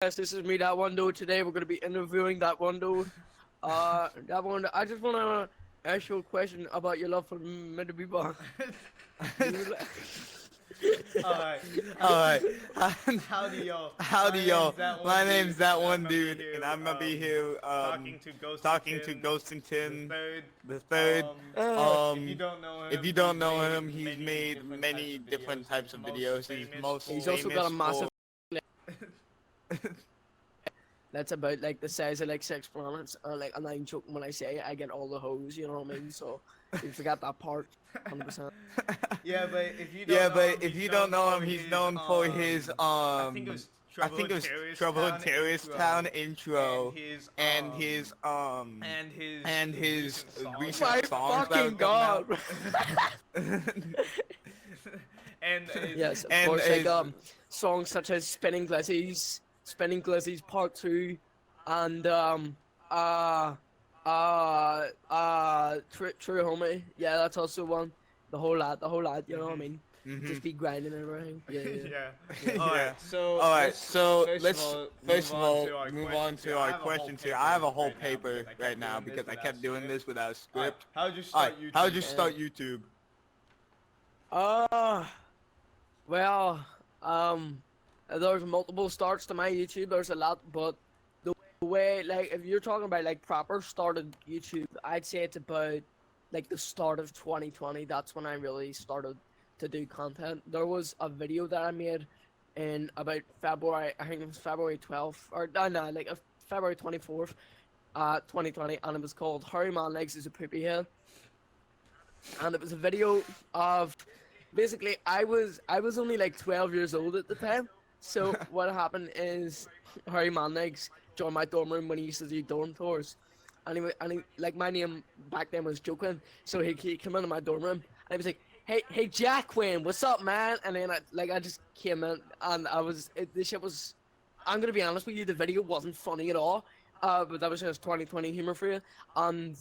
This is me, that one dude. Today we're gonna be interviewing that one dude. That one. I just wanna ask you a question about your love for Mr. Bieber. Do you like- Alright, Alright. howdy y'all. Howdy y'all. My name's that one I'm dude, and I'm gonna be here talking to Ghostington, Ghostington the the third. if you If don't you know don't know him, him, he's made many different types of videos. He's most He's also got a famous massive. for That's about like the size of like 6 planets. And I'm joking when I say I get all the hoes. You know what I mean? So you forgot that part. 100%. Yeah, but if you don't know him, he's known for his I think I think it was Trouble in Terrorist Town intro and and his and his recent songs. recent My songs that fucking have come god. out. and Yes, of And course. Like his- songs such as Spinning Glizzies Part 2, and True Homie. Yeah, that's also one. The whole lot. You know what I mean? Just be grinding and everything. Yeah. yeah. Alright, so let's first first of all move on to our questions here. I have a whole paper right now because I kept doing this without a script. How'd you start Alright, YouTube? how'd you start YouTube? Well, there's multiple starts to my YouTube. There's a lot, but the way, like, if you're talking about like proper started YouTube, I'd say it's about like the start of 2020. That's when I really started to do content. There was a video that I made in about February. I think it was February 12th, or no, like February 24th, 2020, and it was called "Harry Man Legs is a Poopy Head," and it was a video of. Basically, I was only like 12 years old at the time. So what happened is Harry Manlegs joined my dorm room when he used to do dorm tours, and he like my name back then was Joking. So he came into my dorm room and he was like, hey Jack Quinn, what's up, man? And then I just came in and this shit was. I'm gonna be honest with you, the video wasn't funny at all. But that was just 2020 humor for you, and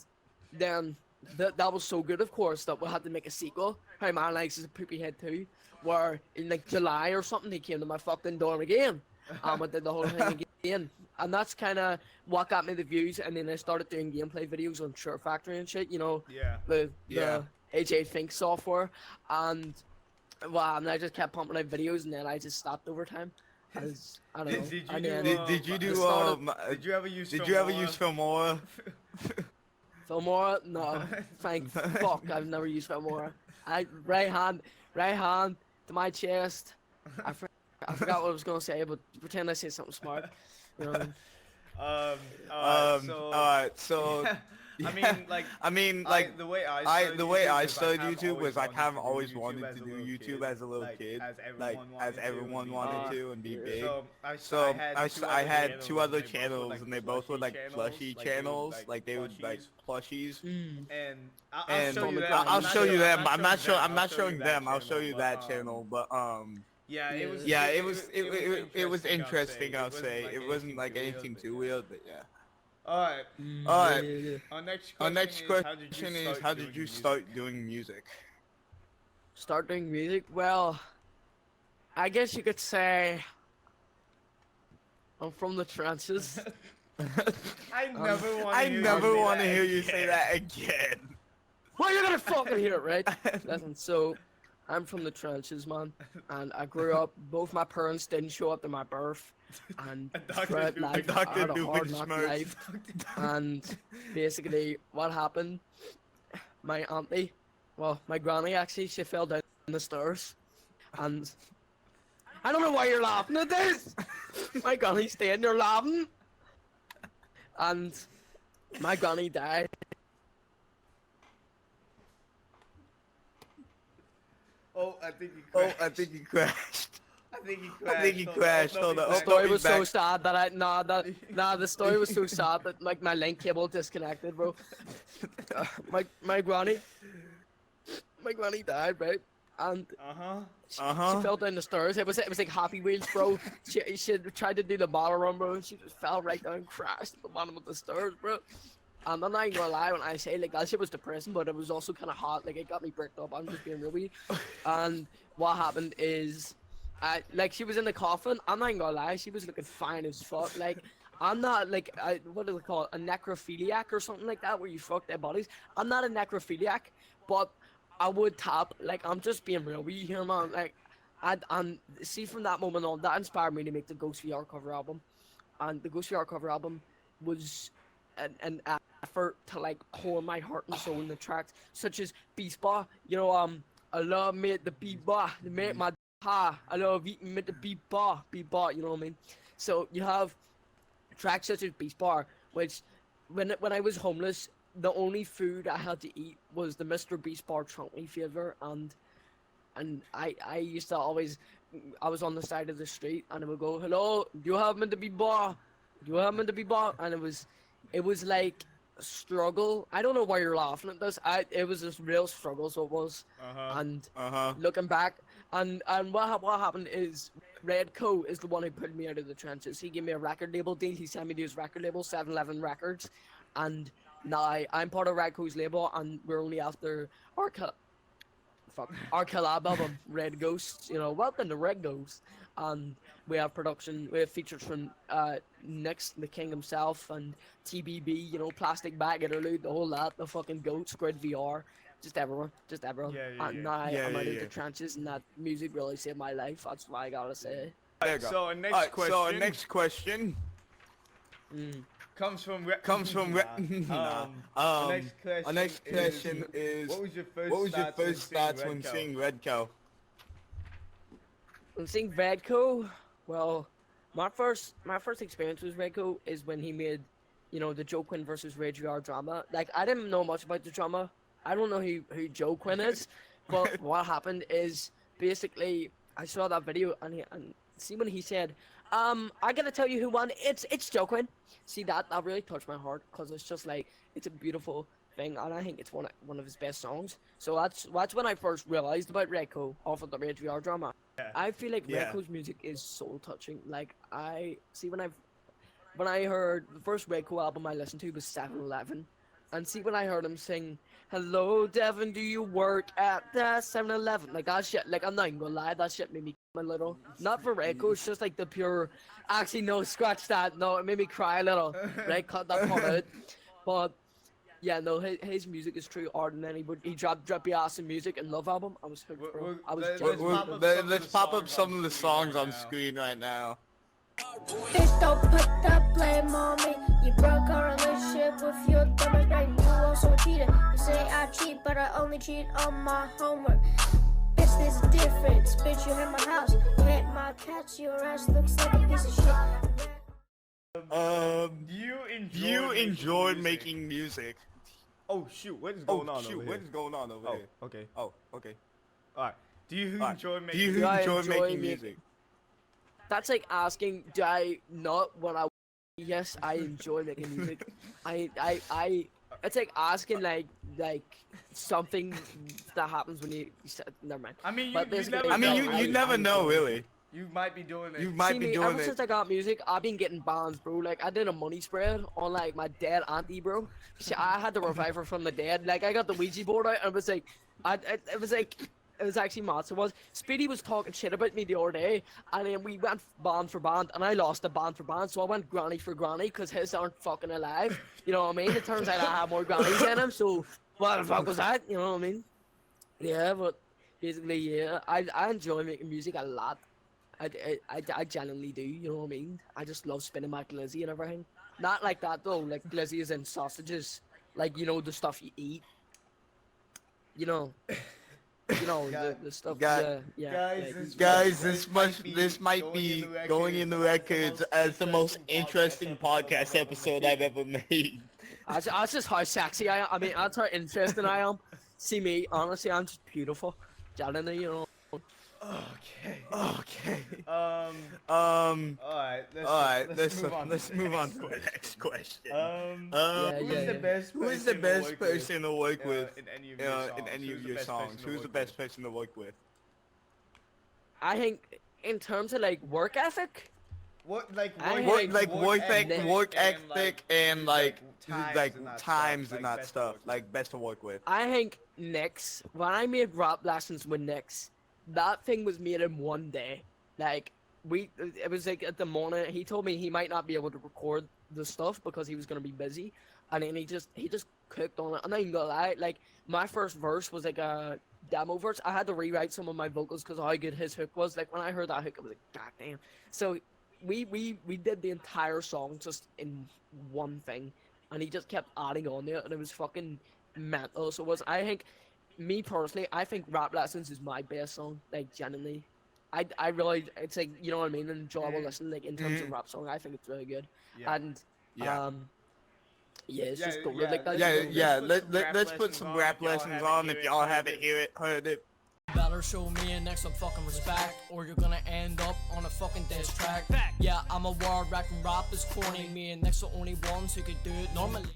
then. That was so good, of course, that we had to make a sequel. Hey Man Likes is a Poopy Head 2, where in like July or something he came to my fucking dorm again. I did the whole thing again. And that's kind of what got me the views. And then I started doing gameplay videos on Shirt Factory and shit, you know, the AJ Think software. And well, and I just kept pumping out videos, and then I just stopped over time. As, I don't know. Did you Did you ever use Filmora? Filmora? No. Thank fuck, I've never used Filmora. Right hand to my chest. I forgot what I was gonna say, but pretend I said something smart. You know. Alright, so I mean, like the way I started YouTube was I kind of always wanted to do YouTube as a little kid, like as everyone wanted to and be big. So I had two other channels, and they both were like plushie channels, like they would like plushies. And And I'll show you them. I'm not showing them. I'll show you that channel, but yeah, it was interesting. I'll say it wasn't like anything too weird, but yeah. Alright. Alright. Our next question is how did you start doing music? Start doing music? Well, I guess you could say I'm from the trenches. I never want to hear you say that again. Well, you're gonna fucking hear it, right? Listen, so I'm from the trenches, man, and I grew up. Both my parents didn't show up to my birth, and throughout life, I had a hard knock life. And basically, what happened? My auntie, well, my granny actually, she fell down the stairs, and I don't know why you're laughing at this. My granny's staying there laughing, and my granny died. I think he crashed. I think he crashed. Hold on. The story was so sad that the story was so sad that like my link cable disconnected, bro. My granny died, right? And she fell down the stairs. It was like Happy Wheels, bro. She tried to do the bottle run, bro. She just fell right down, crashed at the bottom of the stairs, bro. And I'm not gonna lie when I say like that shit was depressing, but it was also kind of hot. Like it got me bricked up. I'm just being real with you. And what happened is, Like she was in the coffin. I'm not even gonna lie, she was looking fine as fuck. Like I'm not like what do they call it, a necrophiliac or something like that, where you fuck dead bodies. I'm not a necrophiliac, but I would tap. Like I'm just being real. We hear man. Like and see from that moment on, that inspired me to make the Ghost VR cover album, and the Ghost VR cover album was an effort to like pour my heart and soul in the tracks, such as Beast Bar. You know, I love me the beat bar, the make my ha. I love eating with the beat bar. You know what I mean? So you have tracks such as Beast Bar, which when I was homeless, the only food I had to eat was the Mr. Beast Bar chunky flavor, and I used to always, I was on the side of the street and I would go, hello, do you have me to be bar? Do you have me to be bar? And it was like a struggle. I don't know why you're laughing at this. It was this real struggle, so it was. And looking back, and what happened is Redco is the one who put me out of the trenches. He gave me a record label deal. He sent me to his record label, 7-Eleven Records, and now I'm part of Redco's label, and we're only after our collab album, Red Ghost. You know, welcome to Red Ghost. And we have features from Nix, the King himself, and TBB, you know, Plastic Bag Interlude, the whole lot, the fucking Goat, Squid VR, just everyone. And now I'm out of the trenches, and that music really saved my life. That's what I gotta say. There you go. So our next question. Comes from our next question is what was your first thoughts when seeing Redco? When seeing Redco, well, my first experience with Redco is when he made, you know, the Joe Quinn versus Ray JR drama. Like I didn't know much about the drama. I don't know who Joe Quinn is, but what happened is basically I saw that video and see when he said, I gotta tell you who won. It's Joe Quinn. See that really touched my heart, because it's just like, it's a beautiful thing, and I think it's one of his best songs. So that's when I first realized about Redco off of the Ray JR drama. Yeah. I feel like Redco's music is soul touching. Like I see when I heard the first Redco album I listened to was 7-Eleven, and see when I heard him sing, "Hello Devin, do you work at the 7-Eleven?" Like that shit, like I'm not even gonna lie, that shit made me a little. Not for Redco, it's just like the pure. Actually, no, scratch that. No, it made me cry a little. Right, cut that part out. But yeah, no, his music is true art, and then he dropped Drippy Ass in Music and Love album. I was hooked, bro. Let's pop up some of the songs on screen right now. Bitch, don't put that blame on me. You broke our relationship with your dumbass brain. You also cheated. You say I cheat, but I only cheat on my homework. Bitch, there's a difference. Bitch, you hit my house. You hit my cats. Your ass looks like a piece of shit. Do you enjoy making music? Oh shoot, what is going on over here? What is going on over here? Okay. Oh, okay. Alright. Do you enjoy making music? That's like asking, do I not when I? Yes, I enjoy making music. It's like asking like something that happens when you never mind. I mean, you never know, really. You might be doing it. Ever since I got music, I've been getting bands, bro. Like I did a money spread on like my dead auntie, bro. I had to revive her from the dead. Like I got the Ouija board out, and it was like, it was actually mad. So it was. Speedy was talking shit about me the other day, and then we went band for band, and I lost the band for band, so I went granny for granny, because his aren't fucking alive. You know what I mean? It turns out I have more grannies in him, so what the fuck was that? You know what I mean? Yeah, but basically, yeah, I enjoy making music a lot. I genuinely do, you know what I mean? I just love spinning my glizzy and everything. Not like that though, like glizzy is in sausages, like, you know, the stuff you eat. You know, the stuff. Guys, this might be going in the records as the most interesting podcast episode I've ever made. That's just how sexy I am. I mean, that's how interesting I am. See me, honestly, I'm just beautiful. Genuinely, you know. Okay. Alright, let's move on to the next question. Who is the best person to work with in any of your songs? Who's the best person to work with? I think in terms of like work ethic. Work ethic and times and that stuff. Like best to work with. I think Nix. When I made rap lessons with Nix, that thing was made in one day. like it was like at the morning he told me he might not be able to record the stuff because he was gonna be busy, and then he just cooked on it. I'm not even gonna lie, like my first verse was like a demo verse. I had to rewrite some of my vocals because of how good his hook was. Like when I heard that hook, I was like, God damn. So we did the entire song just in one thing, and he just kept adding on to it, and it was fucking mental. So it was, I think, me personally, I think Rap Lessons is my best song. Like genuinely, I really, it's like, you know what I mean, an enjoyable listen. Like in terms of rap song, I think it's really good. And yeah, it's just gold. Like that. Let's put some rap lessons on if y'all haven't heard it. Better show me and next some fucking respect, or you're gonna end up on a fucking diss track. Yeah, I'm a word rapping rap is corny. Me and next the only ones who could do it normally.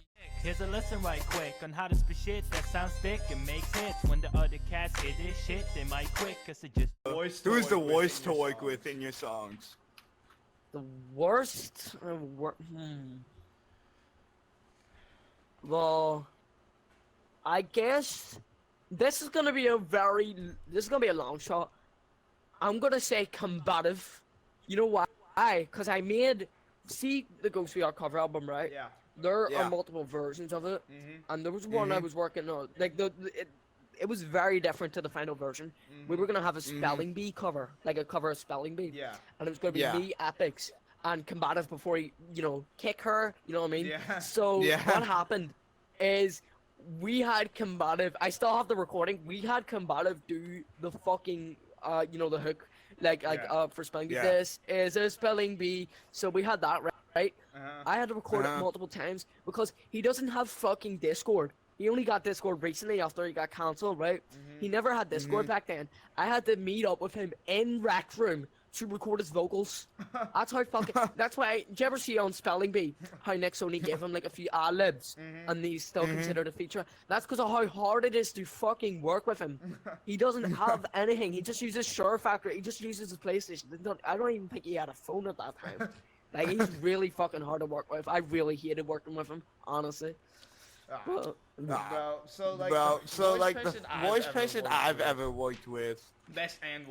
Here's a lesson right quick on how to spit shit that sounds thick and makes hits. When the other cats hear this shit, they might quit, cause it just... Who's the worst to work with in your songs? The worst? Well, I guess this is gonna be a long shot. I'm gonna say combative. You know why? Cause I made, see the Ghost VR cover album, right? Yeah. There are multiple versions of it, and there was one I was working on. Like it was very different to the final version. We were gonna have a spelling bee cover, like a cover of spelling bee. Yeah. And it was gonna be me, Epics, and combative before he, kick her. You know what I mean? Yeah. So what happened is we had combative. I still have the recording. We had combative do the fucking, the hook, for spelling bee. This is a spelling bee. So we had that right. I had to record it multiple times because he doesn't have fucking Discord. He only got Discord recently after he got cancelled, right? He never had Discord back then. I had to meet up with him in Rec Room to record his vocals. That's how fucking. That's why. Did you ever see on Spelling Bee how Nick's only gave him like a few ad libs and he's still considered a feature? That's because of how hard it is to fucking work with him. He doesn't have anything. He just uses Sure Factor. He just uses his PlayStation. I don't even think he had a phone at that time. Like he's really fucking hard to work with. I really hated working with him, honestly. So the worst person I've ever worked with. Best and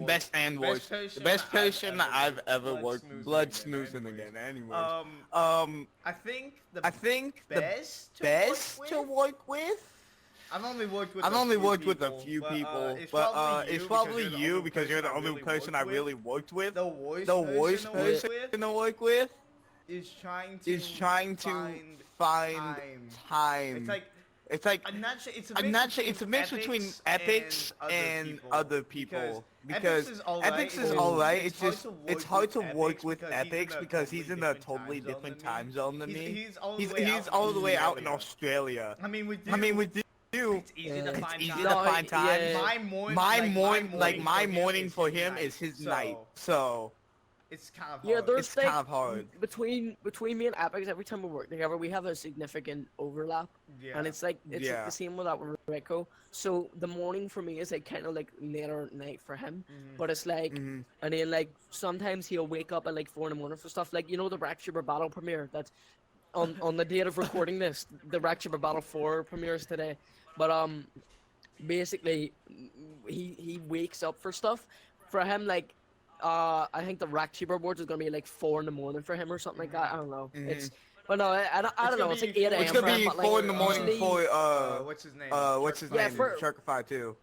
worst. The best person I've ever worked with. Blood snoozing again. Anyway. I think the best to work with. I've only worked with a few people, but it's probably you because you're the only person I really worked with. The worst person to work with is trying to find time. It's like I'm not sure. It's a mix between Epics and other people because Epics is alright. It's hard to work with Epics because he's in a totally different time zone than me. He's all the way out in Australia. I mean, with you, it's easy to find time. Yeah. My morning for him is his night. So it's kind of hard. Yeah, there's it's kind of hard. Between me and Epics, every time we work together, we have a significant overlap. Yeah. And it's like the same with that with redco. So the morning for me is like kind of like later at night for him. But it's like, and then like sometimes he'll wake up at like 4 in the morning for stuff like, the Racksuber Battle premiere that's on the date of recording this. The Racksuber Battle 4 premieres today. But basically he wakes up for stuff. For him, like I think the Racksuber Awards is gonna be like 4 in the morning for him or something like that. I don't know. But no, I don't know. It's like 8 a.m. It's gonna be 4 in the morning for what's his name? Sharkify too.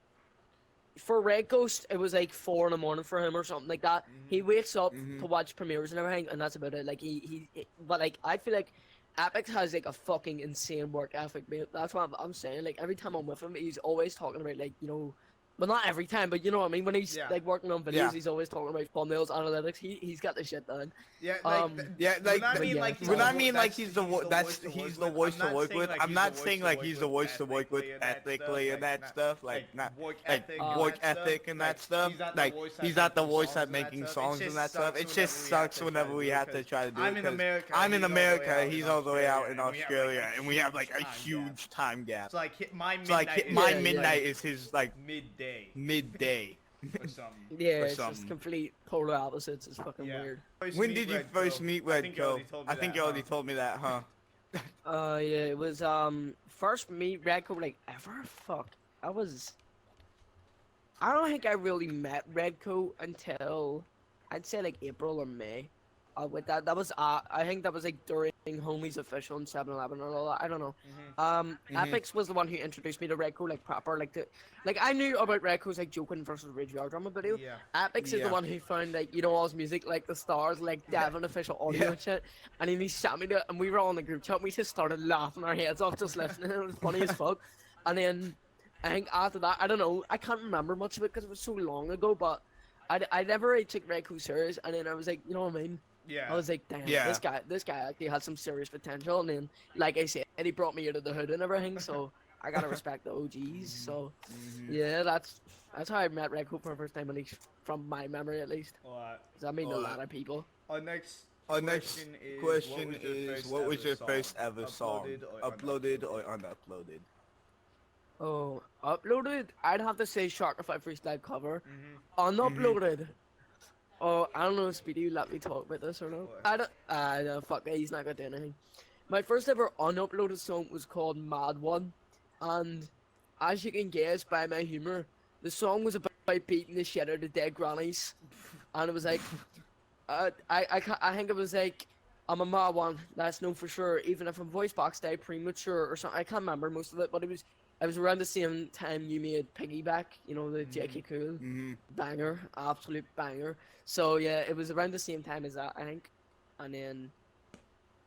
For Red Ghost, it was like 4 in the morning for him or something like that. He wakes up to watch premieres and everything, and that's about it. Like but like I feel like Epic has like a fucking insane work ethic, mate. That's what I'm saying. Like every time I'm with him, he's always talking about like well, not every time, but you know what I mean. When he's like working on videos, he's always talking about thumbnails, analytics. He's got the shit done. When I mean like he's the worst to work with, I'm not saying like he's the worst to work with ethically and that stuff. Like not work ethic and that stuff. Like he's not the worst at making songs and that stuff. It just sucks whenever we have to try to do it. I'm in America. He's all the way out in Australia, and we have like a huge time gap. It's like my midnight is his like midday. Or something. Yeah, it's just complete polar opposites. It's fucking weird. When did you first meet Redco? I think you already told me that, huh? Yeah, it was first meet Redco like ever. Fuck, I don't think I really met Redco until I'd say like April or May. With that was I think that was like during Homie's official in 7-Eleven or all that. I don't know. Epix was the one who introduced me to redco like proper like I knew about redco's like Joking versus Rage drama video. Yeah. Epix is the one who found like all his music like the stars like Devon official audio and shit, and then he sent me to and we were all in the group chat. We just started laughing our heads off just listening. It was funny as fuck. And then I think after that I don't know, I can't remember much of it because it was so long ago, but I never really took redco serious, and then I was like, you know what I mean. Yeah. I was like, damn, this guy actually has some serious potential. And then, like I said, he brought me out of the hood and everything, so I gotta respect the OGs. So, yeah, that's how I met redco for the first time, at least from my memory, at least. Alright. I mean, a lot of people. Our next question is, what was your first ever song? Uploaded or unuploaded? Oh, uploaded? I'd have to say Sharkify Freestyle cover. Unuploaded. Oh, I don't know if Speedy let me talk about this or not. I don't, fuck it, he's not gonna do anything. My first ever unuploaded song was called Mad One, and as you can guess by my humour, the song was about beating the shit out of dead grannies, and it was like, I think it was like, I'm a mad one, that's known for sure, even if I'm voice box died premature or something. I can't remember most of it, but it was around the same time you made Piggyback, you know, the JK Cool banger, absolute banger. So yeah, it was around the same time as that, I think. And then,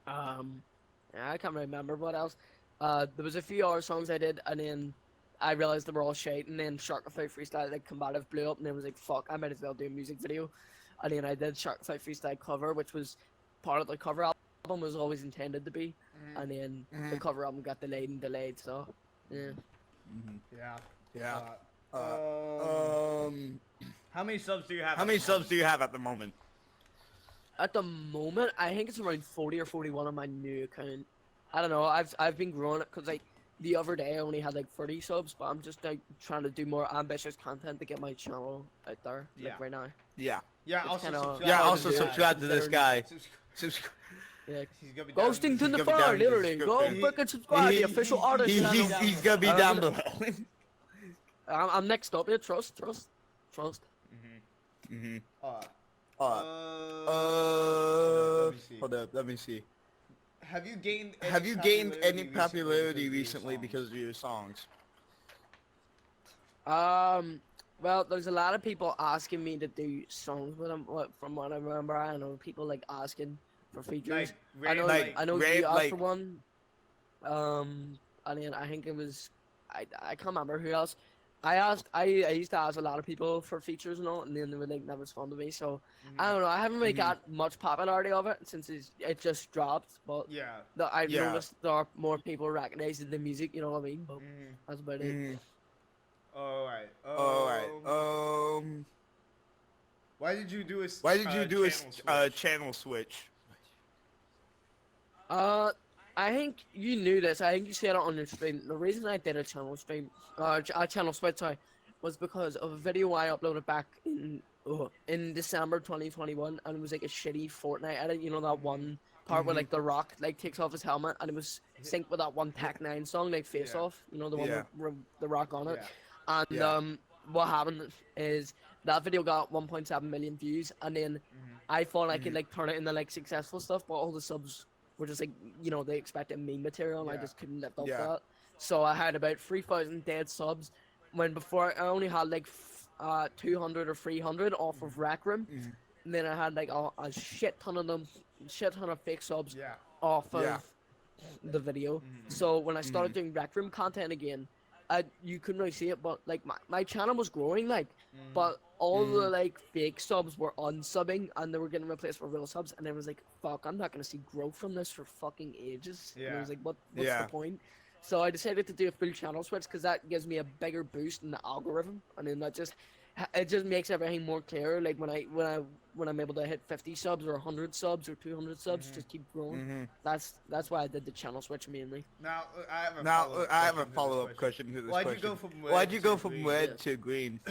I can't remember what else. There was a few other songs I did, and then I realized they were all shite. And then Sharkify Freestyle, like Combative, blew up, and then was like, fuck, I might as well do a music video. And then I did Sharkify Freestyle cover, which was part of the cover album, was always intended to be. And then the cover album got delayed, so yeah. Yeah. How many subs do you have? At the moment? At the moment, I think it's around 40 or 41 on my new account. I don't know. I've been growing it because like the other day I only had like 30 subs, but I'm just like trying to do more ambitious content to get my channel out there like right now. Yeah. Yeah. It's Also subscribe to this guy. Yeah. He's gonna be Ghosting to the gonna be far, down in the literally. Go description. freaking subscribe. The official artist. He's gonna be down below. I'm next up. Yeah, trust. Hold up, let me see. Have you gained any popularity recently because of your songs? Well, there's a lot of people asking me to do songs with them. From what I remember, I know people like asking for features. I know you asked for one. And then I think it was, I can't remember who else. I used to ask a lot of people for features and all, and then they would like never respond to me. So I don't know. I haven't really got much popularity of it since it just dropped. But I noticed there are more people recognizing the music. You know what I mean? But that's about it. All right. Why did you do a channel switch? I think you knew this. I think you said it on your stream. The reason I did a channel switch, sorry, was because of a video I uploaded back in December 2021, and it was like a shitty Fortnite edit. You know that one part where like The Rock like takes off his helmet, and it was synced with that one Tech 9 song, like Face Off. You know the one with The Rock on it. And what happened is that video got 1.7 million views, and then I thought I could like turn it into like successful stuff, but all the subs were just like, you know, they expected meme material, and I just couldn't lift up that. So I had about 3,000 dead subs, when before I only had like 200 or 300 off of Rec Room, and then I had like a shit ton of fake subs off of the video. So when I started doing Rec Room content again, you couldn't really see it, but like my channel was growing, like, but all the like fake subs were unsubbing, and they were getting replaced with real subs, and I was like, fuck, I'm not gonna see growth from this for fucking ages. And I was like, what's the point? So I decided to do a full channel switch, because that gives me a bigger boost in the algorithm, and then it just makes everything more clear. Like when I'm able to hit 50 subs or 100 subs or 200 subs, just keep growing. That's why I did the channel switch mainly. Now I have a follow-up question to this question. Why'd you go from red to green?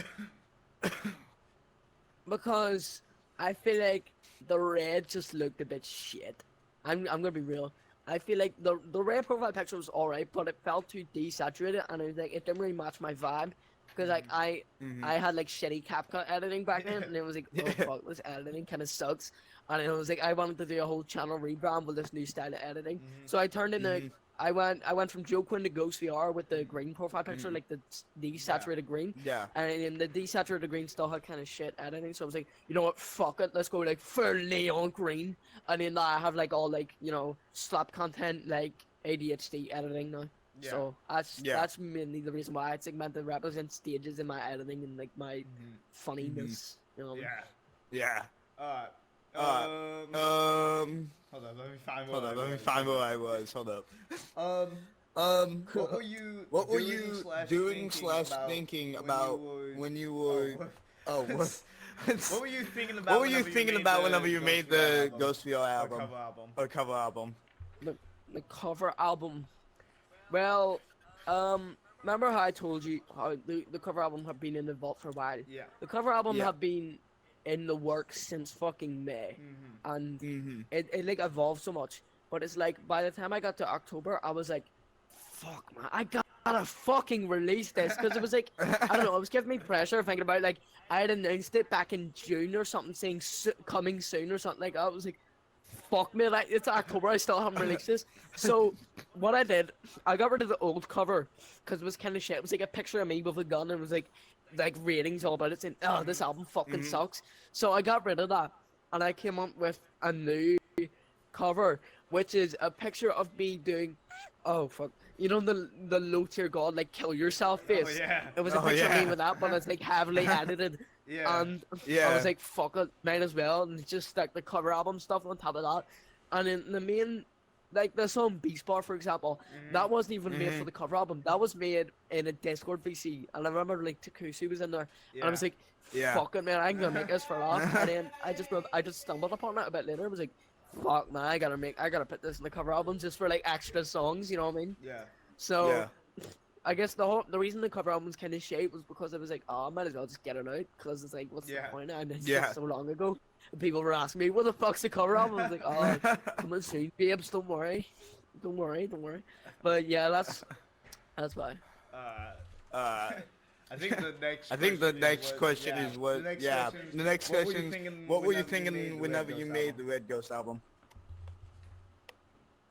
Because I feel like the red just looked a bit shit. I'm gonna be real. I feel like the red profile picture was alright, but it felt too desaturated, and I was like, it didn't really match my vibe. because like I had like shitty CapCut editing back then, and it was like, oh fuck, this editing kind of sucks. And it was like I wanted to do a whole channel rebrand with this new style of editing. So I turned into I went from Joe Quinn to Ghost VR with the green profile picture, like the desaturated green. Yeah. And in the desaturated green still had kind of shit editing, so I was like, you know what, fuck it, let's go like full neon green. And then I have like all like, you know, slap content like ADHD editing now. Yeah. So that's mainly the reason why I segmented represent stages in my editing and like my funniness. You know? Yeah. Hold on, let me find where I was. Hold up. What were you doing / thinking about when you were? What were you thinking about? What were you thinking about whenever you made the Ghost VR album or cover album? The cover album. Well, remember how I told you how the cover album had been in the vault for a while? Yeah. The cover album had been in the works since fucking May, and it like evolved so much. But it's like by the time I got to October, I was like, "Fuck, man, I gotta fucking release this," because it was like I don't know, it was giving me pressure thinking about like I had announced it back in June or something, saying coming soon or something like that. I was like, "Fuck me, like it's October, I still haven't released this." So what I did, I got rid of the old cover because it was kind of shit. It was like a picture of me with a gun, and it was like ratings all about it saying, "Oh, this album fucking sucks." So I got rid of that, and I came up with a new cover, which is a picture of me doing, oh fuck, you know the low tier god like kill yourself face. Oh, yeah. It was a picture of me with that, but it's like heavily edited. And I was like, fuck it, might as well, and just like the cover album stuff on top of that. And then the main, like the song Beast Bar, for example, that wasn't even made for the cover album. That was made in a Discord VC, and I remember like Takusu was in there, and I was like, fuck it, man, I'm gonna make this for off. And then I just stumbled upon it a bit later. I was like, fuck, man, I gotta put this in the cover album just for like extra songs, you know what I mean? Yeah. So I guess the reason the cover album's kind of shaped was because it was like, oh, I might as well just get it out, because it's like, what's the point? And it's so long ago. And people were asking me, what the fuck's the cover album? I was like, oh, come on soon, babes, don't worry. But yeah, that's why. I think the next question is what were you thinking whenever you made the Red Ghost album?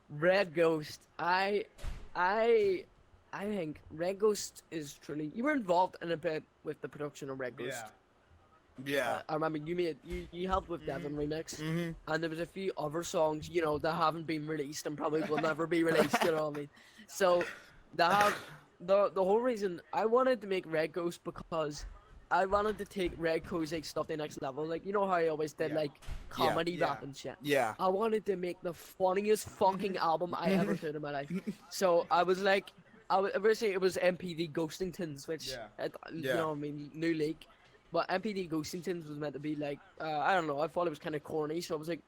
Red Ghost, I think Red Ghost is truly, you were involved in a bit with the production of Red Ghost. Yeah. I remember you helped with Devon Remix, and there was a few other songs, you know, that haven't been released and probably will never be released, you know what I mean? So, the whole reason I wanted to make Red Ghost, because I wanted to take Redco's like stuff to the next level. Like, you know how I always did like comedy rap and shit? Yeah. I wanted to make the funniest fucking album I ever could in my life. So I was like, originally it was MPD Ghostingtons, which, you know what I mean, new leak. But MPD Ghostingtons was meant to be like, I don't know, I thought it was kind of corny, so I was like,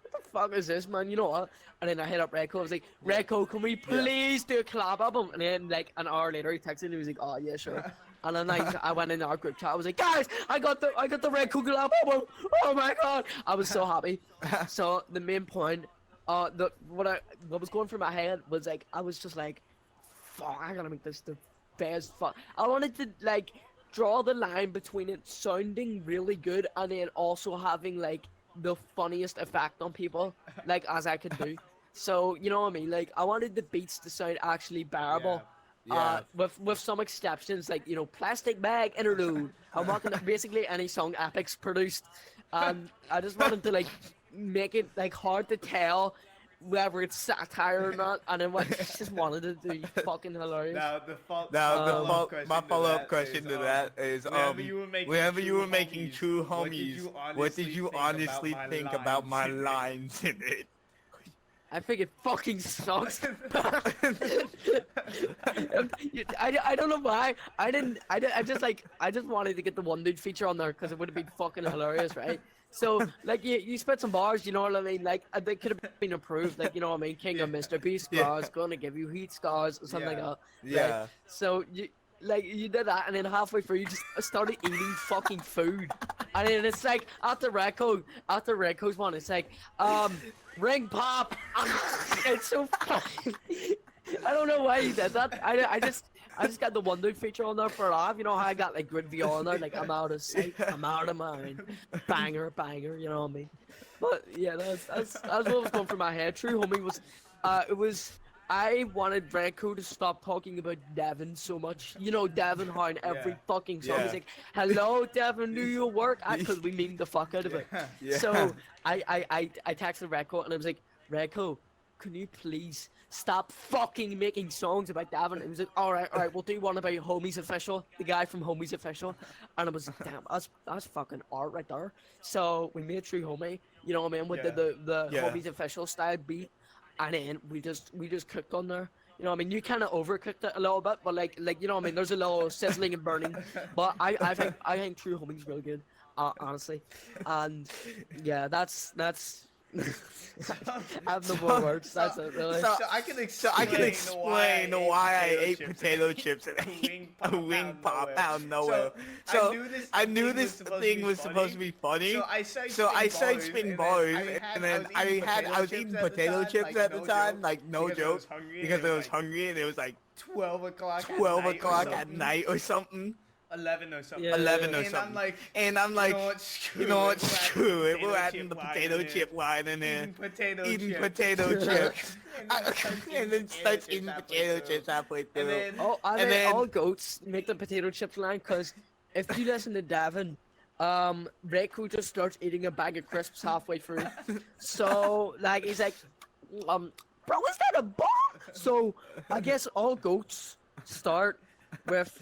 what the fuck is this, man, you know what? And then I hit up Redco, I was like, Redco, can we please do a collab album? And then like an hour later he texted and he was like, oh yeah, sure. And then I went in our group chat, I was like, guys, I got the Redco collab album, oh my god! I was so happy. So the main point, what was going through my head was like, I was just like, fuck, I gotta make this the best fun. I wanted to like draw the line between it sounding really good and then also having like the funniest effect on people, like as I could do. So you know what I mean? Like I wanted the beats to sound actually bearable. With some exceptions, like, you know, Plastic Bag Interlude. I'm walking basically any song Epic's produced. I just wanted to like make it like hard to tell whether it's satire or not, and then what just wanted to do fucking hilarious. My follow-up question to that is, whenever you were making True Homies, what did you honestly think about my lines in it? I think it fucking sucks. I don't know why. I just wanted to get the one dude feature on there because it would have been fucking hilarious, right? So, like, you spit some bars, you know what I mean? Like, they could have been improved, like, you know what I mean? King of Mr. Beast scars, gonna give you heat scars, or something like that. Yeah. Right? So, you did that, and then halfway through, you just started eating fucking food. And then it's like, after Redco's one, it's like, ring pop. It's so funny. I don't know why you did that. I just got the one dude feature on there for a laugh. You know how I got like grid VR on there, like I'm out of sight, I'm out of mind, banger, you know what I mean? But yeah, that's what was going through my head. True homie was, it was. I wanted redco to stop talking about Devin so much. You know Devin how in every fucking song he's like, "Hello Devin, do you work?" Because we mean the fuck out of it. So I texted redco and I was like, "Redco, can you please stop fucking making songs about Devin?" And he was like, all right, we'll do one about Homies Official, the guy from Homies Official. And I was, damn, that's fucking art right there. So we made True Homie, you know what I mean, with the Homies Official style beat. And then we just cooked on there. You know what I mean? You kind of overcooked it a little bit, but like you know what I mean? There's a little sizzling and burning. But I think True Homie's real good, honestly. And yeah, that's I have no more words. That's it, really. So I can explain why I ate potato chips and a wing pop out of nowhere. So I knew this thing was supposed to be funny. So I started spitting bars, and then I was eating potato chips at the time, like no joke, because I was hungry, and it was like 12 o'clock at night or something. 11 or something. Yeah. 11 or something. And I'm like, you know what, screw it. We're adding the potato chip line in there. Eating potato chips. And then starts eating potato chips halfway through. And then all goats make the potato chips line, because if you listen to Davin, redco just starts eating a bag of crisps halfway through. So, like, he's like, bro, is that a bomb? So, I guess all goats start with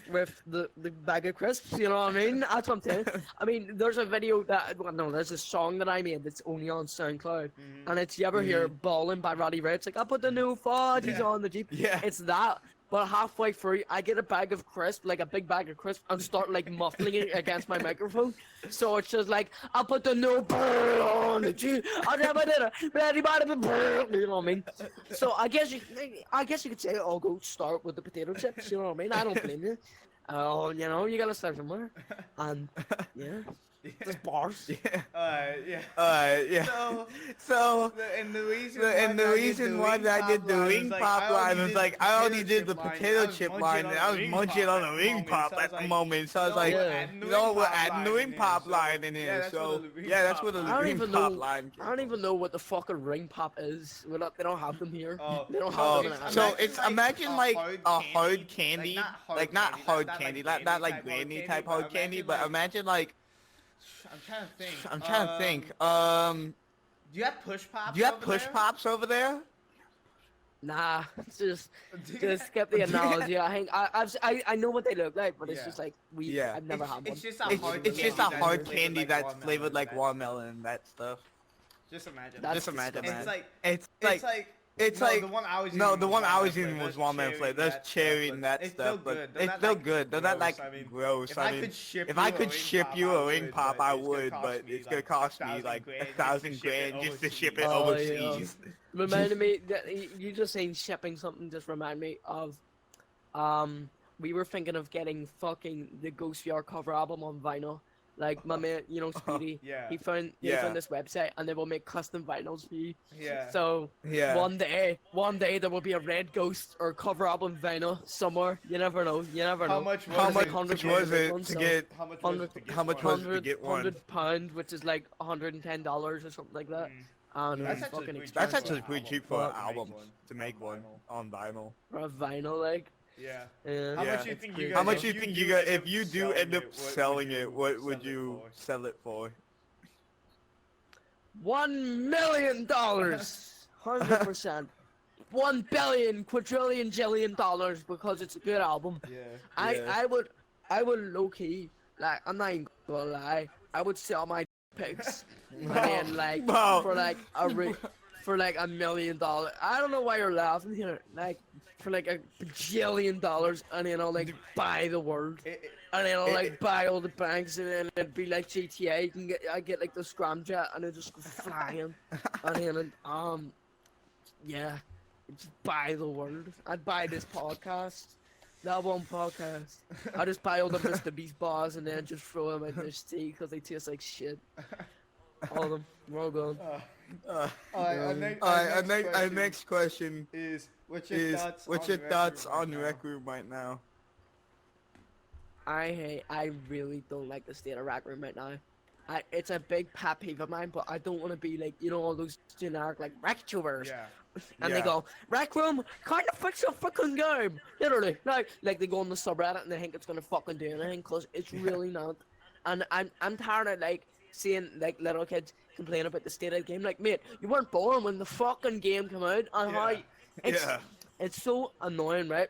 the bag of crisps, you know what I mean? That's what I'm saying. I mean, there's a video that, well, no, there's a song that I made that's only on SoundCloud, and it's, you ever hear Ballin' by Roddy Red? It's like, I put the new fudgies on the Jeep. Yeah. It's that, but halfway through, I get a bag of crisp, like a big bag of crisp, and start like muffling it against my microphone. So it's just like, I put the new bird on the Jeep. I never did it. Anybody but bird, you know what I mean? So I guess you could say I'll go start with the potato chips. You know what I mean? I don't blame you. Oh, you know, you gotta start somewhere. And yeah. There's bars. So, and the reason why I did the wing pop line was like, I already did the potato chip line, and I was munching on the wing pop at the moment. So I was like, you know, we're adding the wing pop line in here. So, yeah, that's where the wing pop line came. I don't even know what the fucking ring pop is. They don't have them here. They don't Oh, have them. so it's, imagine like a hard candy, like not hard candy, not like brandy type hard candy, but imagine like, I'm trying to think. Do you have push pops? Over there? Nah, just skip the analogy. I know what they look like, but it's just like I've never had one. It's just a hard candy that's flavored like watermelon and that stuff. Just imagine. That's man. It's like the one I was eating was watermelon flavor. There's cherry and that stuff, but it's still good. They're not like gross. If I could ship you a ring pop, I would, but it's gonna cost me like $1,000 just to ship it overseas. Reminded me that you just saying shipping something just remind me of, we were thinking of getting fucking the Ghost VR cover album on vinyl. Like my man, you know, Speedy. He found this website, and they will make custom vinyls for you. So one day there will be a Red Ghost or cover album vinyl somewhere. You never know. How much was it to get? How much was it to get one? £100, which is like $110 or something like that. That's actually pretty cheap for an album to make one on vinyl. For a vinyl, like. How much do you think you guys? How much do you think you got? If you do end up selling it, what would you sell it for? $1 million, 100%. 1 billion, quadrillion, jillion dollars, because it's a good album. I would low key, like, I'm not even gonna lie, I would sell my pics, and then like for like $1 million. I don't know why you're laughing here. Like for like $1 bajillion, and then I'll like buy the world, and then I'll like buy all the banks, and then it'd be like GTA. I get like the scramjet, and it just go flying, and then yeah, just buy the world. I'd buy this podcast. ThatOnePodcast. I just buy all the Mr. Beast bars and then just throw them in this tea because they taste like shit. All of them. We're all gone. Our next question is what's your thoughts on Rec Room right now? I really don't like the state of Rec Room right now. It's a big pet peeve of mine, but I don't want to be like, you know, all those generic like rec tubers. Yeah. And they go, Rec Room, kind of fix your fucking game. Literally. Like they go on the subreddit and they think it's gonna fucking do anything, cause it's really not. And I'm tired of like seeing like little kids complain about the state of the game. Like, mate, you weren't born when the fucking game came out, and how it's so annoying, right?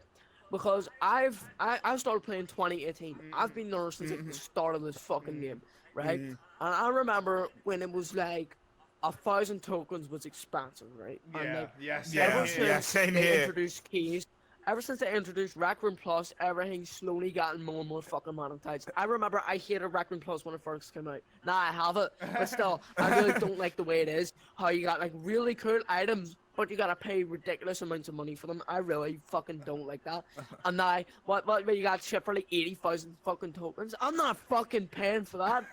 Because I started playing 2018. I've been there since the start of this fucking game, right? And I remember when it was like 1,000 tokens was expensive, right? And like, same they here. introduced keys. Ever since they introduced Rec Room Plus, everything's slowly gotten more and more fucking monetized. I remember I hated Rec Room Plus when it first came out. Now I have it, but still, I really don't like the way it is. How you got like really cool items, but you gotta pay ridiculous amounts of money for them. I really fucking don't like that. And now, what you got shit for like 80,000 fucking tokens? I'm not fucking paying for that.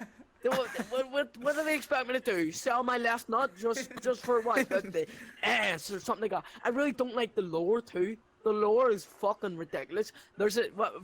What do they expect me to do? Sell my left nut just for what? The ass or something like that. I really don't like the lore too. The lore is fucking ridiculous.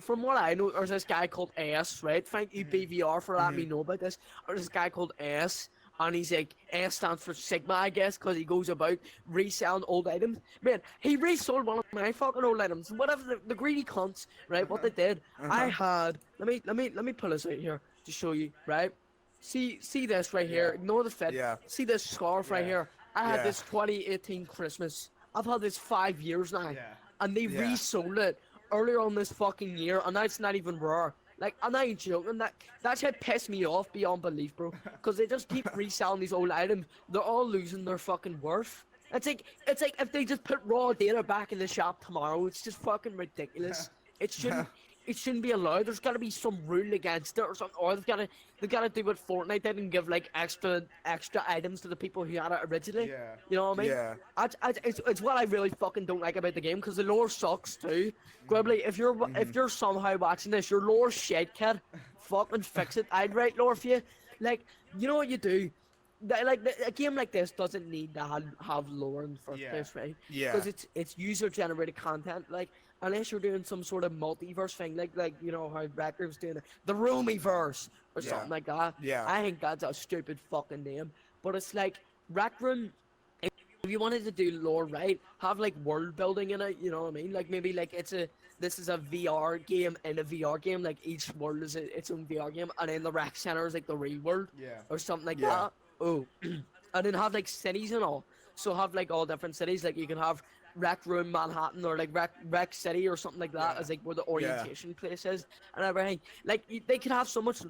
From what I know, there's this guy called S, right? Thank you BVR for letting me know about this. There's this guy called S, and he's like, S stands for Sigma, I guess, because he goes about reselling old items. Man, he resold one of my fucking old items. Whatever the greedy cunts, right? What they did, I had. Let me pull this out here to show you, right? See this right here. Ignore the fit. Yeah. See this scarf right here. I had this 2018 Christmas. I've had this 5 years now. Yeah. And they resold it earlier on this fucking year, and now it's not even rare. Like, I'm not even joking. That shit pissed me off beyond belief, bro. Because they just keep reselling these old items. They're all losing their fucking worth. It's like if they just put raw data back in the shop tomorrow. It's just fucking ridiculous. It shouldn't be allowed. There's got to be some rule against it or something. Or they've got to do what Fortnite did and give like extra items to the people who had it originally. Yeah. You know what I mean? Yeah. It's what I really fucking don't like about the game, because the lore sucks too. Grubbly, if you're somehow watching this, your lore shit, kid. Fucking fix it. I'd write lore for you. Like, you know what you do? A game like this doesn't need to have lore in the first place, right? Yeah. Because it's user generated content. Like, unless you're doing some sort of multiverse thing, like you know how Rec Room's doing the Roomiverse or something like that. Yeah. I think that's a stupid fucking name. But it's like Rec Room. If you wanted to do lore right, have like world building in it. You know what I mean? Like maybe like this is a VR game in a VR game. Like each world is its own VR game, and then the rec center is like the real world. Yeah. Or something like that. Oh, and then have like cities and all. So have like all different cities. Like you can have Rec Room Manhattan or like Rec City or something like that as like where the orientation place is and everything. Like they could have so much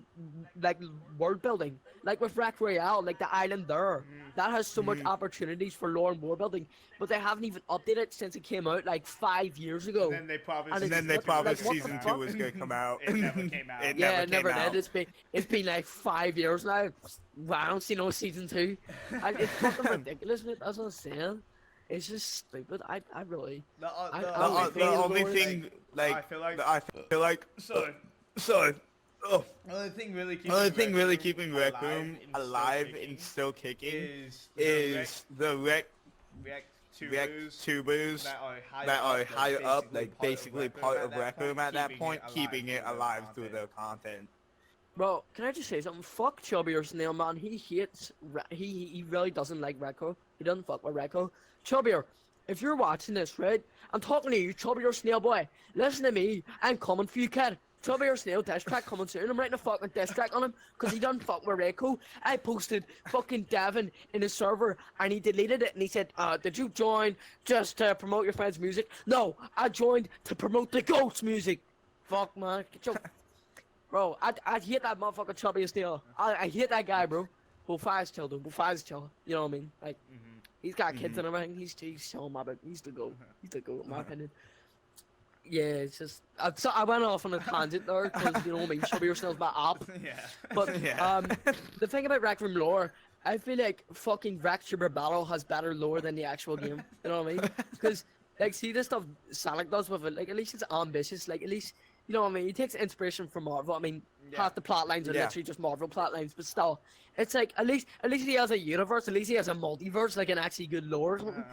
like world building. Like with Rec Royale, like the island there, that has so much opportunities for lore and world building. But they haven't even updated it since it came out like 5 years ago. And then they promised. And then they promised season 2 was gonna come out. It never came out. It Yeah, it never came out. did. It's been like 5 years now. Wow, I don't see no season 2. It's fucking ridiculous, mate. That's what I'm saying. It's just stupid. I really. The only thing I feel like So. Oh. The only thing really keeping Rec Room alive and still kicking is the rec tubers tubers that are higher up, like basically part of Rec Room at that point, keeping it alive through their content. Bro, can I just say something? Fuck Chubby or Snail, man. He hates. He really doesn't like Redco. He doesn't fuck with Redco. Chubbier, if you're watching this, right? I'm talking to you, Chubby or Snail boy. Listen to me. I'm coming for you, kid. Chubby or Snail diss track coming soon. I'm writing a fucking diss track on him because he doesn't fuck with Redco. I posted fucking Devin in his server and he deleted it and he said, did you join just to promote your friend's music? No, I joined to promote the Ghost music. Fuck, man. Get your... Bro, I hate that motherfucker Chubby or Snail. I hate that guy, bro. We'll fire chill, dude. We'll fire chill. You know what I mean? Like, he's got kids and everything. He's so my bad. He's the goat. He's the goat, in my opinion. Yeah, it's just I went off on a tangent there because you know what I mean. Chubby or Snail's my app. Yeah. But the thing about Rec Room lore, I feel like fucking Rec Tuber Battle has better lore than the actual game. You know what I mean? Because like, see this stuff Sonic does with it. Like, at least it's ambitious. Like, at least. You know what I mean? He takes inspiration from Marvel. I mean, half the plot lines are literally just Marvel plot lines, but still, it's like at least he has a universe. At least he has a multiverse, like an actually good lore or something.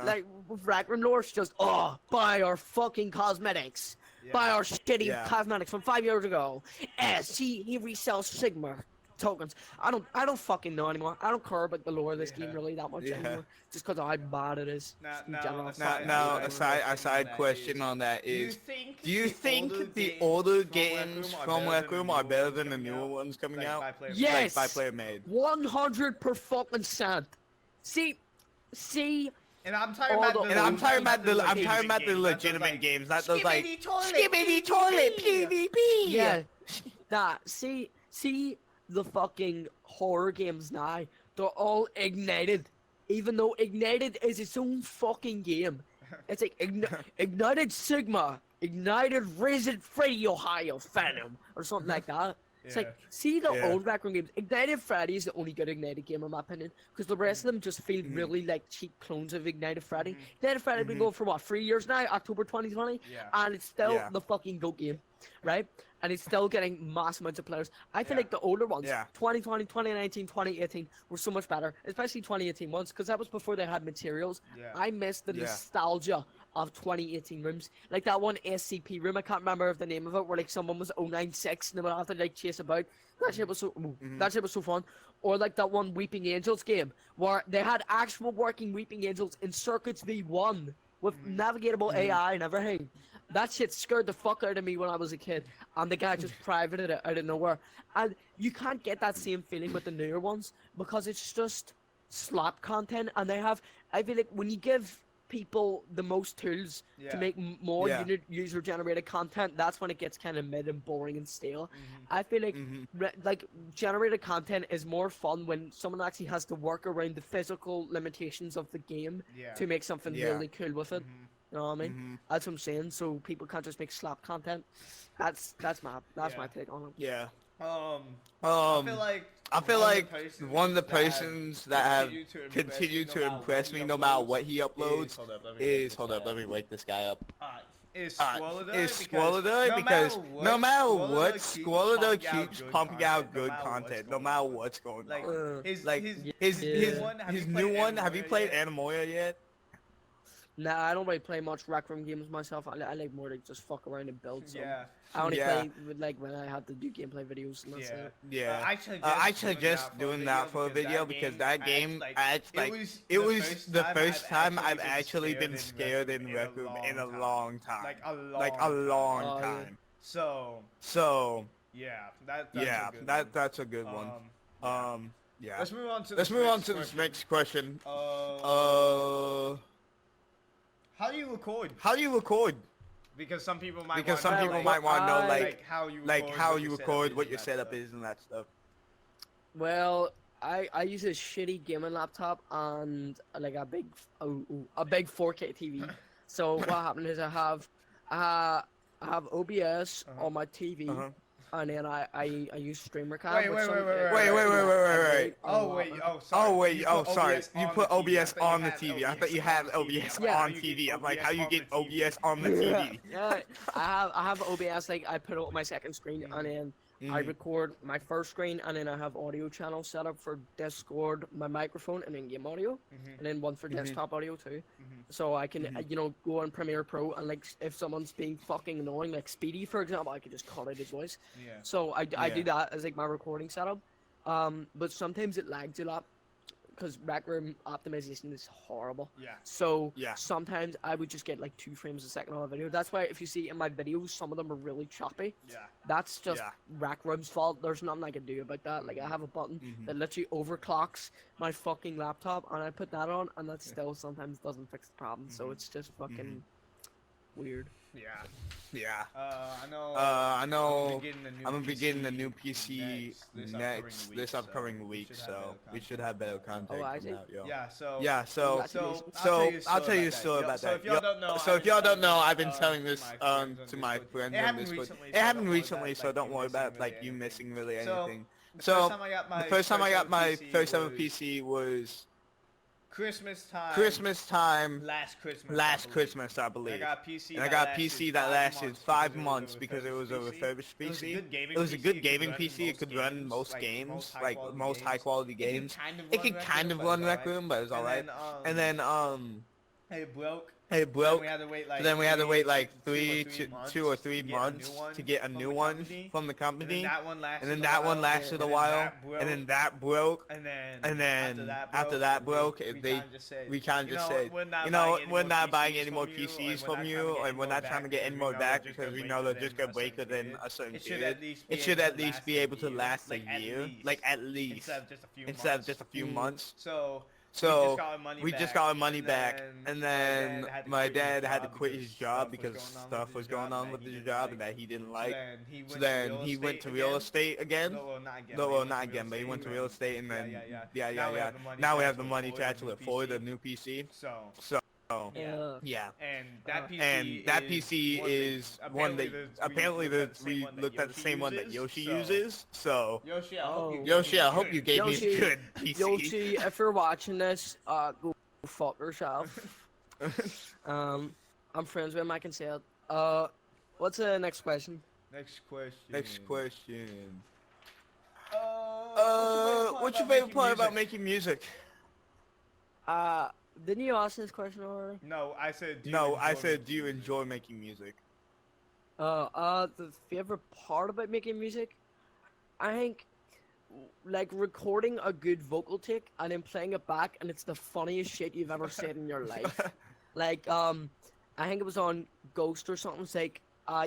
Like with Rec Room lore, it's just buy our fucking cosmetics. buy our shitty cosmetics from 5 years ago. As he resells Sigma tokens. I don't fucking know anymore. I don't care about the lore of this game really that much anymore. Just because of how bad it is. Now, a side question on that is, do you think the older games from Rec Room are better than the newer ones coming out? Yes! Like, by player made. 100%. See. And I'm talking about the legitimate games, not those like Skibbity Toilet PvP. Yeah. See the fucking horror games now. They're all Ignited. Even though Ignited is its own fucking game. It's like Ignited Sigma, Ignited Resident Freddy Ohio Phantom, or something like that. It's like, see the old Rec Room games. Ignited Freddy is the only good Ignited game in my opinion, because the rest of them just feel really like cheap clones of Ignited Freddy. Ignited Freddy has been going for what, 3 years now, October 2020, and it's still the fucking GOAT game, right? And it's still getting mass amounts of players. I feel like the older ones, 2020, 2019, 2018, were so much better, especially 2018 ones, because that was before they had materials. I miss the nostalgia of 2018 rooms. Like that one SCP room, I can't remember the name of it, where like someone was 096 and they would have to like chase about. That shit was so fun. Or like that one Weeping Angels game, where they had actual working Weeping Angels in Circuits V1 with navigatable AI and everything. That shit scared the fuck out of me when I was a kid, and the guy just privated it out of nowhere. And you can't get that same feeling with the newer ones, because it's just slap content, and they have, I feel like when you give people the most tools to make more user-generated content, that's when it gets kind of mid and boring and stale. I feel like like generated content is more fun when someone actually has to work around the physical limitations of the game to make something really cool with it. You know what I mean? That's what I'm saying. So people can't just make slap content. That's my take on it. Yeah. I feel like one of the persons that have continued to impress me no matter what he uploads is, hold up, let me wake this guy up. Is Squirrelider, because no matter what, Squirrelider keeps pumping out good content, no matter what's going on. His new one, have you played Animoya yet? Nah, I don't really play much Rec Room games myself. I like more to just fuck around and build some. I only play with, like, when I have to do gameplay videos and that's it. I suggest doing that for a video, because that game, it was the first time I've actually been scared in Rec Room in a long time. Like a long time. So that's a good one. Yeah. Let's move on to this next question. How do you record? Because some people might want to know like how you record, what your setup is and that stuff. Well, I use a shitty gaming laptop and like a big 4K TV. So what happened is I have OBS on my TV. And then I use StreamerCam. Wait. Sorry. You put OBS on the TV. I thought you had OBS on TV. I'm like, how you get OBS on the TV? Yeah, I have OBS. Like I put it on my second screen, and then I record my first screen, and then I have audio channels set up for Discord, my microphone, and then game audio, and then one for desktop audio too. So I can, go on Premiere Pro, and like if someone's being fucking annoying, like Speedy for example, I can just cut out his voice. So I do that as like my recording setup. But sometimes it lags a lot, because Rec Room optimization is horrible. So sometimes I would just get like 2 frames a second on a video. That's why if you see in my videos, some of them are really choppy. That's just Rec Room's fault. There's nothing I can do about that. Like I have a button that literally overclocks my fucking laptop, and I put that on, and that still sometimes doesn't fix the problem. So it's just fucking weird. I know. I'm gonna be getting a new PC this upcoming week, so we should have better content coming out, So I'll tell you a story about that. So if y'all don't know, I've been telling this to my friends on Discord. It happened recently, so don't worry about like you missing really anything. So the first time I got my first ever PC was Christmas time. Last Christmas, I believe. And I got a PC that lasted 5 months because it was a refurbished PC. It was a good gaming PC. It could run most games, like most high quality games. It could kind of run Rec Room, but it was alright. And then It broke. It broke. So then we had to wait like two or three months to get a new one from the company. And then that one lasted a while. And then that broke. And And then after that broke, we kind of just said, you know, we're not buying any more PCs from you, and we're not trying to get any more back because we know they're just gonna break within a certain period. It should at least be able to last a year, like at least, instead of just a few months. So we just got our money back, and then my dad had to quit his job because stuff was going on with his job and that he didn't like. So then he went to real estate again. No, well, not again, but he went to real estate, and then yeah. Now we have the money to actually afford a new PC. So yeah. And that PC is one that apparently we looked at the same one that Yoshi uses. So Yoshi, I hope you gave me a good PC. Yoshi, if you're watching this, go fuck yourself. I'm friends with him, I can say it. What's the next question? Next question. What's your favorite part about making music? Didn't you ask this question already? No, I said. Do you enjoy making music? The favorite part about making music, I think, like recording a good vocal take and then playing it back, and it's the funniest shit you've ever said in your life. Like, I think it was on Ghost or something. It's like,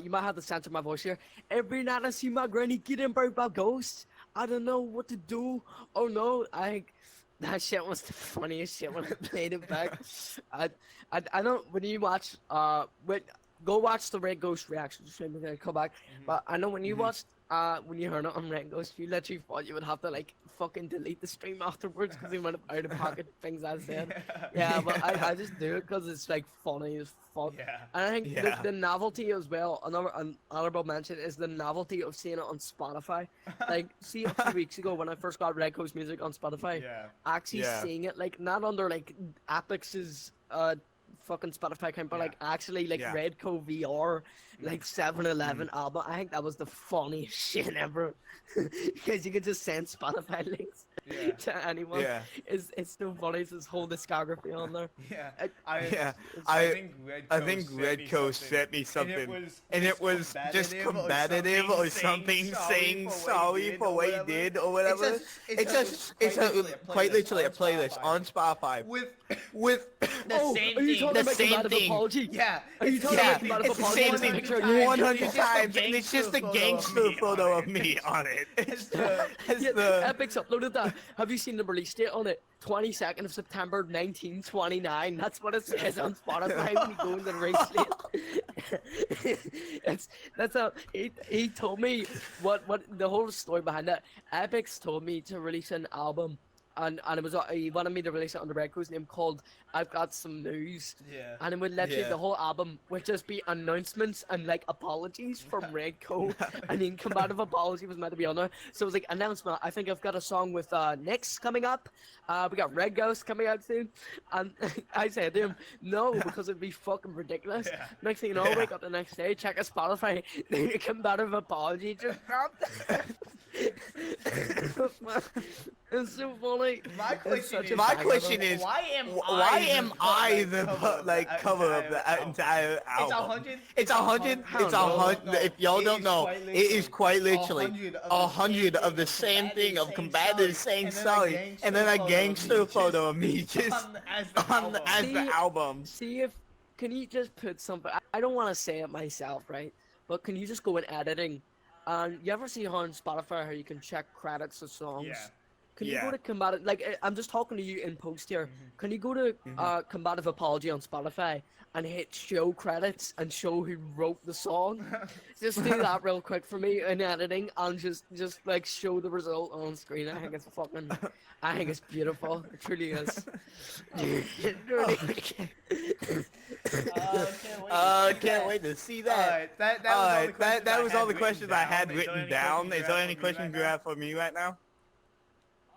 you might have to censor my voice here. Every night I see my granny getting burnt by ghosts. I don't know what to do. Oh no, I think. That shit was the funniest shit when I played it back. I don't, when you watch, go watch the Red Ghost reaction stream and then come back. But I know when you watched, when you heard it on Red Ghost, you literally thought you would have to like fucking delete the stream afterwards because you went out of pocket things I said. Yeah, but I just do it because it's like funny as fuck. Yeah. And I think the novelty as well, another honorable mention is the novelty of seeing it on Spotify. Like, see a few weeks ago when I first got Red Ghost music on Spotify, actually seeing it, like, not under like Apex's fucking Spotify account, but like actually like Redco VR, like 7-Eleven album. I think that was the funniest shit ever because you could just send Spotify links to anyone. It's so funny. It's this whole discography on there. I think Redco sent me something, and it was just combative or something, saying sorry for what he did or whatever. It's quite literally a playlist on Spotify with the same thing. Apology? Yeah. Are you talking about it's the apology? same thing 100 times, and it's just a gangster photo of me on it. Epic's uploaded that. Have you seen the release date on it? 22nd of September 1929. That's what it says on Spotify when you go into the release date. That's how he told me what the whole story behind that. Epic's told me to release an album. And it was he wanted me to release it on the Redco's name called I've Got Some News. Yeah. And it would literally the whole album would just be announcements and like apologies from Redco. And then combative apology was meant to be on there. So it was like announcement. I think I've got a song with Nyx coming up. We got Red Ghost coming out soon. And I said to him, no, because it'd be fucking ridiculous. Yeah. Next thing you know, I wake up the next day, check a Spotify, then a combative apology just dropped. It's so funny. My question is, why am I the cover of the entire album? It's 100. If y'all don't know, it is quite literally 100 of the same thing of combative saying sorry, and then a gangster photo of me just as the album. See if can you just put something? I don't want to say it myself, right? But can you just go in editing? You ever see on Spotify how you can check credits of songs? Yeah. Can you go to combative, like, I'm just talking to you in post here. Can you go to combative apology on Spotify and hit show credits and show who wrote the song? Just do that real quick for me in editing and just like show the result on screen. I think it's beautiful. It truly is. Can't wait to see that. That was all the questions I had written down. Is there any questions you have for me right now?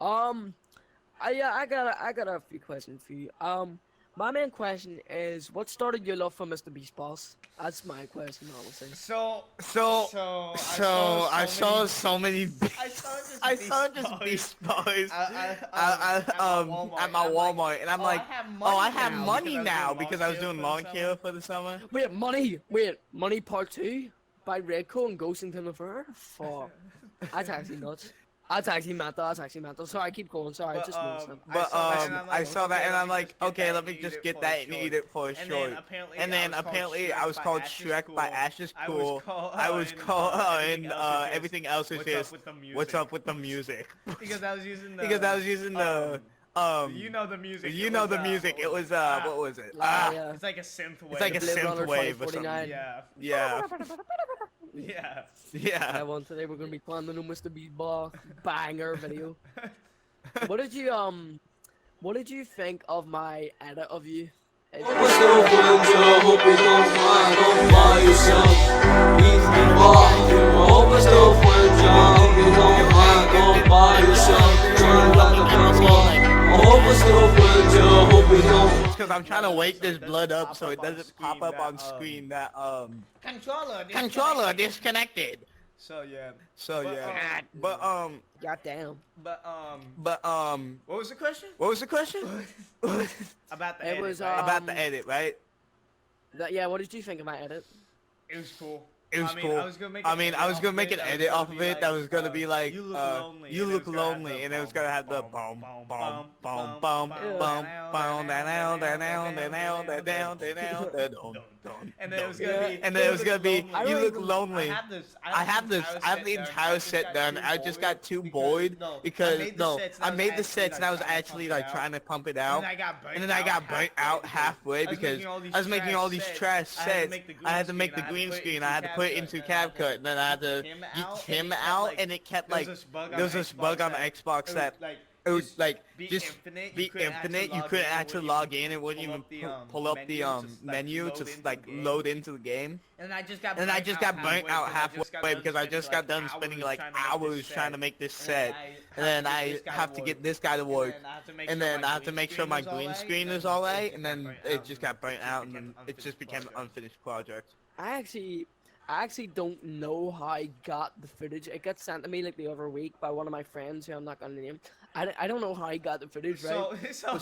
I got a few questions for you. my main question is, what started your love for Mr. Beast, boss? That's my question, honestly. I saw so many. I saw just Beast Boys at my Walmart, and I'm like, oh, I have money now because I was doing lawn care for the summer. Wait, Money Part 2 by Redco and Ghostingon the Fur? Fuck. That's actually nuts. That's actually mental. Sorry, keep going. Sorry, I just noticed that. But I saw that and I'm like, okay, let me just get that and eat it for a short. And then apparently I was called Shrek by Ash's Cool. I was called and everything else was just what's up with the music. Because I was using the you know the music. It was what was it? Yeah. It's like a synth wave. It's like a Blade Runner synth wave or 2049. something. Yeah. Yeah. Yeah. I want today we're gonna be playing the new Mr. Beast boss banger video. What did you think of my edit of you? It's because I'm trying to wake this blood up so it doesn't pop up on screen that controller disconnected. So yeah. But Goddamn. But what was the question? About the edit, right? About the edit, right? Yeah, what did you think of my edit? It was cool. It was cool. I was gonna make an edit off of it that was gonna be like, you look lonely, and it was gonna have the boom, boom, boom, boom, boom, boom, and then it was gonna be, you look lonely. I have the entire set done. I just got too bored because I made the sets and I was actually like trying to pump it out, and then I got burnt out halfway because I was making all these trash sets. I had to make the green screen. I had to put it into CapCut, and then I had to get him out, and it kept like there was this bug on the Xbox that it was like just be infinite. You couldn't actually log in. It wouldn't even pull up the menu to like load into the game. And I just got burnt out halfway because I just got done spending like hours trying to make this set, and then I have to get this guy to work, and then I have to make sure my green screen is alright, and then it just got burnt out, and then it just became an unfinished project. I actually don't know how I got the footage. It got sent to me like the other week by one of my friends who I'm not gonna name. I don't know how I got the footage, right? So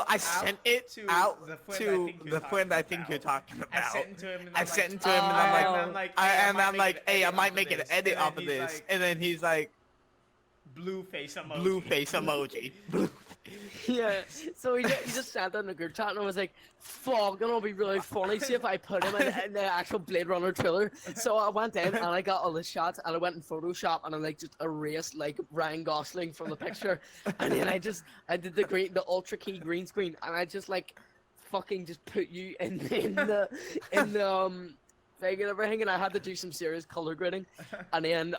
I sent it out to the friend I think you're talking about. I sent it to him, and I'm like, hey, I might make an edit off of this, and then he's like, blue face emoji. Yeah, so he just sat in the group chat and I was like, fuck, it'll be really funny, see if I put him in the actual Blade Runner trailer. So I went in and I got all the shots and I went in Photoshop and I like just erased like Ryan Gosling from the picture, and then I did the ultra key green screen, and I just like fucking just put you in the thing and everything, and I had to do some serious color grading, and then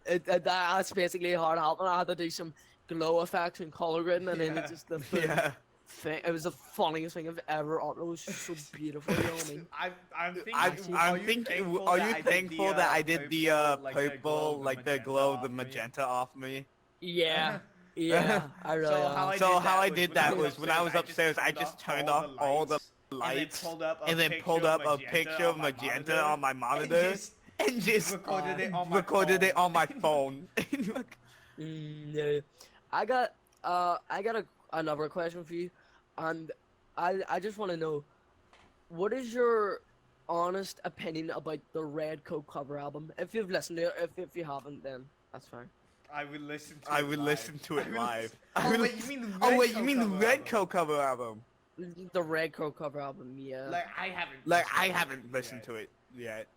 that's basically how it happened. I had to do some glow effects and color grading, and then it's just the thing. It was the funniest thing I've ever uploaded. It was so beautiful, you know what I mean? Are you thankful that I did the purple, like the glow, the magenta off me? Yeah. Yeah, I really am. So how I did that was when I was upstairs, I just turned off all the lights and then pulled up a picture of magenta on my monitor and just recorded it on my phone. Yeah. I got another question for you, and I just want to know, what is your honest opinion about the Redco cover album? If you've listened to it, if you haven't, then that's fine. I would listen to it live. Oh wait, you mean the Redco cover album? The Redco cover album, yeah. I haven't listened to it yet.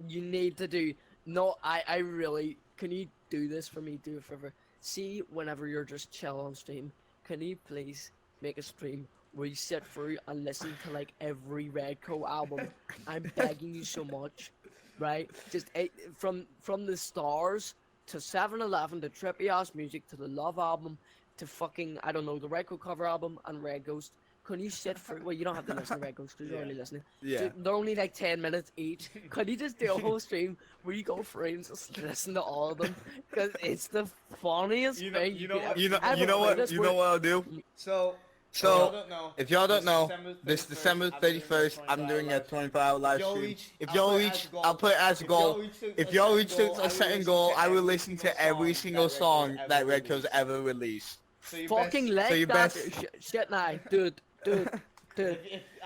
You need to do. No, I really. Can you do this for me? Do it forever. See, whenever you're just chill on stream, can you please make a stream where you sit through and listen to like every Redco album? I'm begging you so much, right? Just from the Stars to 7-Eleven to Trippy Ass Music to the Love album to fucking, I don't know, the Redco cover album and Red Ghost. Can you sit for? Well, you don't have to listen to Red Ghost because you're only listening. Yeah. They're only like 10 minutes each. Can you just do a whole stream where you go free and just listen to all of them? Because it's the funniest thing. You know what I'll do? So So, if y'all don't know, this December 31st, I'm doing a 24-hour live stream. If y'all reach, I'll put it as a goal. If y'all reach a certain goal, I will listen to every single song that redco's ever released. Fucking like so you that best- shit now, dude.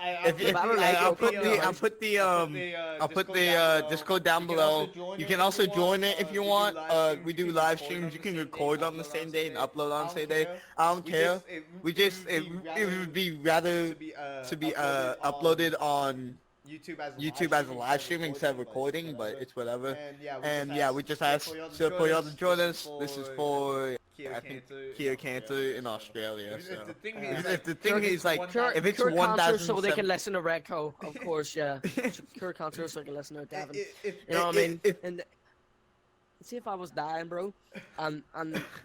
I'll put the Discord down below. You can also join it if you want. We do live streams. You can record on the same day and upload on the same day. I don't care. It would be rather to be uploaded on YouTube as a live stream instead of recording, but it's whatever. And yeah, we just asked for y'all to join us. This is for I think Kia Cancer in Australia. So if the thing is like if it's 1,000, so they can listen to Redco, of course, yeah. Cure cancer so they can listen to Devin. You know what I mean? And see if I was dying, bro, and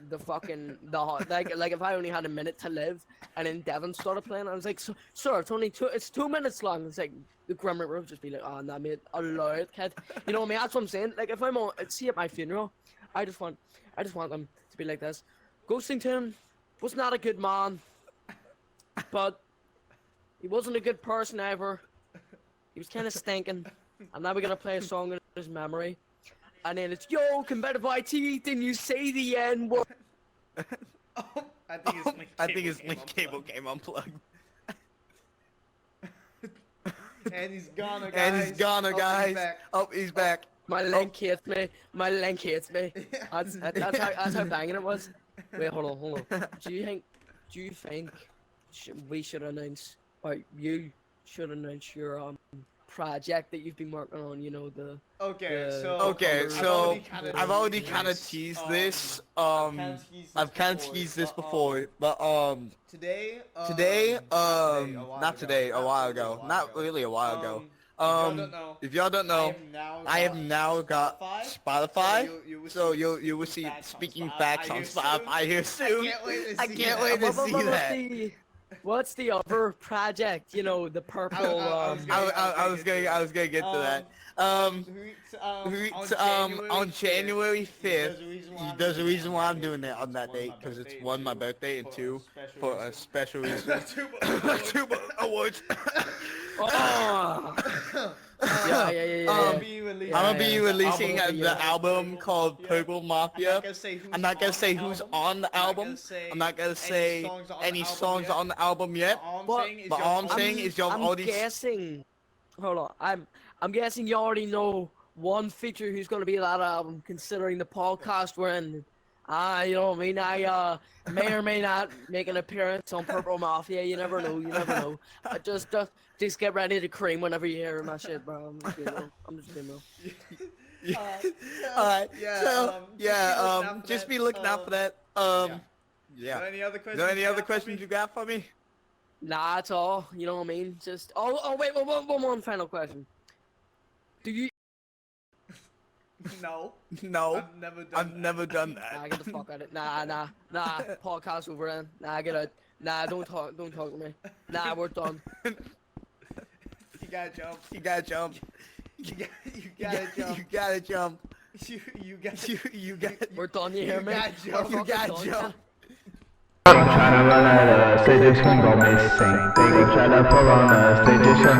the fucking like if I only had a minute to live, and then Devin started playing, I was like, sir, it's 2 minutes long. It's like the Grim Reaper would just be like, oh nah, mate, allow it, kid. You know what I mean? That's what I'm saying. Like if I'm on, see at my funeral, I just want them to be like this. Ghostington was not a good man, but he wasn't a good person either. He was kind of stinking, and now we're gonna play a song in his memory. And then it's, yo, competitive IT, then you say the N word. I think his link cable came unplugged. And he's gone, guys. And he's gone, guys. He's back. My link hates me. My link hates me. That's how banging it was. Wait, hold on. Do you think we should announce, or you should announce your project that you've been working on? You know the. So I've already kind of teased this. I've kind of teased this before, but today, not today, a while ago, not really a while ago. If y'all don't know, I have now got Spotify, so you will see Speaking Facts on Spotify here soon. I can't wait to see that. What's the other project? You know, the purple. I was gonna get to that. On January 5th, there's a reason why I'm doing it on that date, because it's one, my birthday, and two, for a special reason. Two awards. Yeah. I'm gonna be releasing the album called Purple Mafia. I'm not gonna say who's on the album. I'm not gonna say any songs on the album yet. But all I'm saying is y'all already. Hold on. I'm guessing you already know one feature who's gonna be that album, considering the podcast we're in. You know what I mean? I may or may not make an appearance on Purple Mafia. You never know. Just get ready to cream whenever you hear my shit, bro. I'm just being real. Alright. Just be looking out for that. Yeah. Any other questions? Are there any other questions you got for me? Nah, that's all. You know what I mean? Just wait, one final question. Do you? No. I've never done that. Nah, get the fuck out of it. Nah. Podcast over then. Nah, get out. Nah, don't talk to me. Nah, we're done. You gotta jump. You gotta jump. We're done, you hear me? You gotta jump. Trying to run at us, they just can't go missing. They gon' try to pull on us, they just